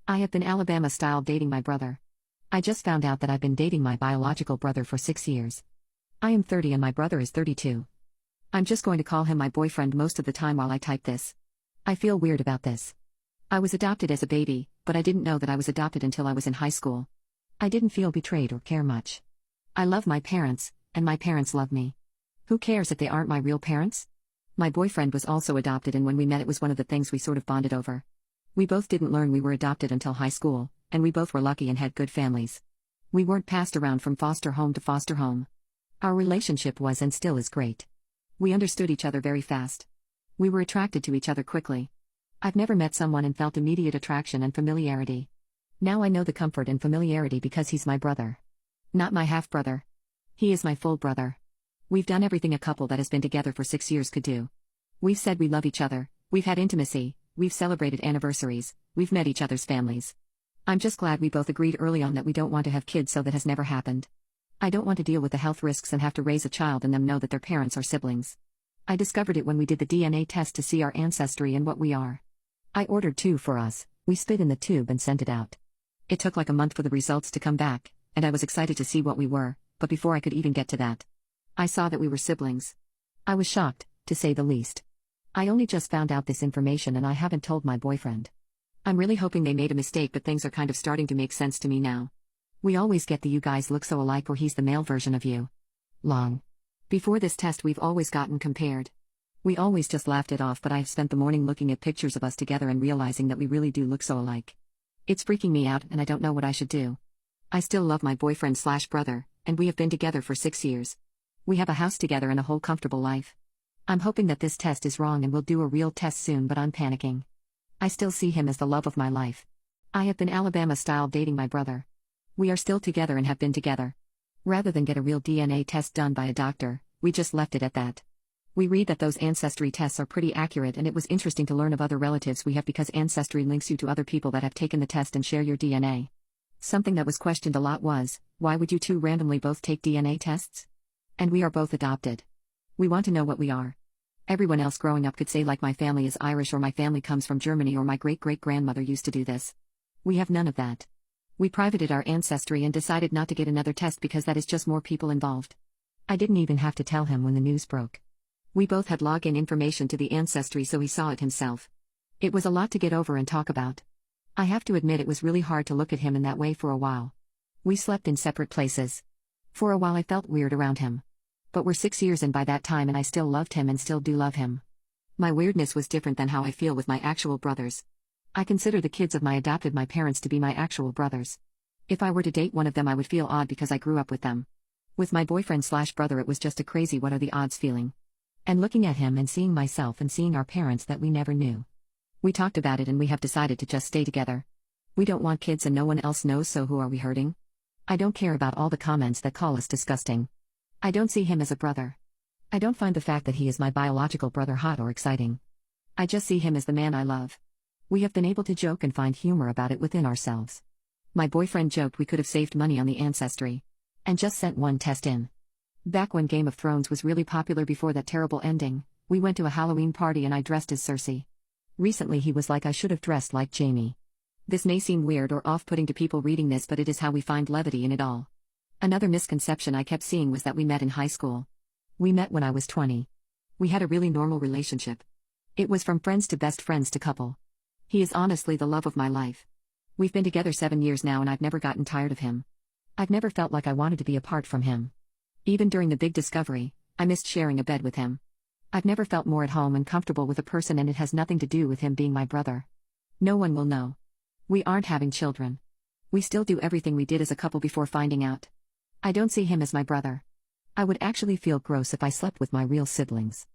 I have been Alabama-style dating my brother. I just found out that I've been dating my biological brother for 6 years. I am 30 and my brother is 32. I'm just going to call him my boyfriend most of the time while I type this. I feel weird about this. I was adopted as a baby, but I didn't know that I was adopted until I was in high school. I didn't feel betrayed or care much. I love my parents, and my parents love me. Who cares if they aren't my real parents? My boyfriend was also adopted, and when we met it was one of the things we sort of bonded over. We both didn't learn we were adopted until high school, and we both were lucky and had good families. We weren't passed around from foster home to foster home. Our relationship was and still is great. We understood each other very fast. We were attracted to each other quickly. I've never met someone and felt immediate attraction and familiarity. Now I know the comfort and familiarity because he's my brother. Not my half-brother. He is my full brother. We've done everything a couple that has been together for 6 years could do. We've said we love each other, we've had intimacy, we've celebrated anniversaries, we've met each other's families. I'm just glad we both agreed early on that we don't want to have kids, so that has never happened. I don't want to deal with the health risks and have to raise a child and them know that their parents are siblings. I discovered it when we did the DNA test to see our ancestry and what we are. I ordered 2 for us, we spit in the tube and sent it out. It took like a month for the results to come back, and I was excited to see what we were, but before I could even get to that, I saw that we were siblings. I was shocked, to say the least. I only just found out this information and I haven't told my boyfriend. I'm really hoping they made a mistake, but things are kind of starting to make sense to me now. We always get the "you guys look so alike" or "he's the male version of you." Long. Before this test we've always gotten compared. We always just laughed it off, but I have spent the morning looking at pictures of us together and realizing that we really do look so alike. It's freaking me out and I don't know what I should do. I still love my boyfriend/brother, and we have been together for 6 years. We have a house together and a whole comfortable life. I'm hoping that this test is wrong and we'll do a real test soon, but I'm panicking. I still see him as the love of my life. I have been Alabama-style dating my brother. We are still together and have been together. Rather than get a real DNA test done by a doctor, we just left it at that. We read that those ancestry tests are pretty accurate, and it was interesting to learn of other relatives we have because Ancestry links you to other people that have taken the test and share your DNA. Something that was questioned a lot was, why would you two randomly both take DNA tests? And we are both adopted. We want to know what we are. Everyone else growing up could say like my family is Irish or my family comes from Germany or my great-great-grandmother used to do this. We have none of that. We privated our ancestry and decided not to get another test because that is just more people involved. I didn't even have to tell him when the news broke. We both had login information to the ancestry, so he saw it himself. It was a lot to get over and talk about. I have to admit it was really hard to look at him in that way for a while. We slept in separate places. For a while I felt weird around him. But we're 6 years in by that time and I still loved him and still do love him. My weirdness was different than how I feel with my actual brothers. I consider the kids of my parents to be my actual brothers. If I were to date one of them I would feel odd because I grew up with them. With my boyfriend/brother it was just a crazy what are the odds feeling. And looking at him and seeing myself and seeing our parents that we never knew. We talked about it and we have decided to just stay together. We don't want kids and no one else knows, so who are we hurting? I don't care about all the comments that call us disgusting. I don't see him as a brother. I don't find the fact that he is my biological brother hot or exciting. I just see him as the man I love. We have been able to joke and find humor about it within ourselves. My boyfriend joked we could have saved money on the ancestry. And just sent one test in. Back when Game of Thrones was really popular before that terrible ending, we went to a Halloween party and I dressed as Cersei. Recently he was like I should have dressed like Jaime. This may seem weird or off-putting to people reading this, but it is how we find levity in it all. Another misconception I kept seeing was that we met in high school. We met when I was 20. We had a really normal relationship. It was from friends to best friends to couple. He is honestly the love of my life. We've been together 7 years now and I've never gotten tired of him. I've never felt like I wanted to be apart from him. Even during the big discovery, I missed sharing a bed with him. I've never felt more at home and comfortable with a person, and it has nothing to do with him being my brother. No one will know. We aren't having children. We still do everything we did as a couple before finding out. I don't see him as my brother. I would actually feel gross if I slept with my real siblings.